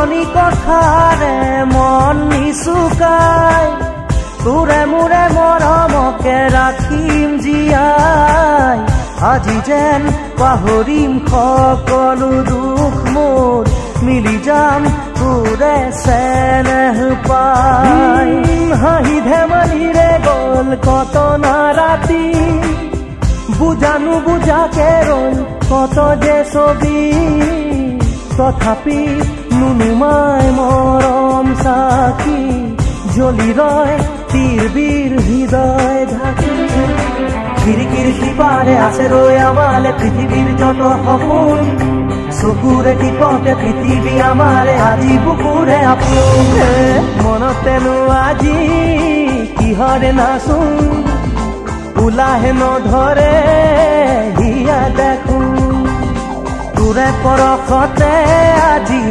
পুৰণি কথাৰে মন নিচুকাই তোৰে মোৰে মৰমকে ৰাখিম জীয়াই আজি যেন পাহৰিম সকলো দুখ মোৰ মিলি যাম তোৰে চেনেহ পাই হাঁহি ধেমালিৰে গ'ল কত না ৰাতি বুজানো বুজাকে ৰ'ল কত যে ছবি তথাপি নুনুমাই মৰম সাকি জ্বলি ৰয় তীৰ হৃদয় ঢাকি খিৰিকীৰ সিপাৰে আছে ৰৈ আমালে পৃথিৱীৰ যত সপোন চকুৰে টিপতে পৃথিৱী আমাৰে আজি বুকুৰে আপোন মনতেনো আজি কিহৰে নাচোন উলাহে নধৰে হিয়া দেখোন তোৰে পৰশতে আজি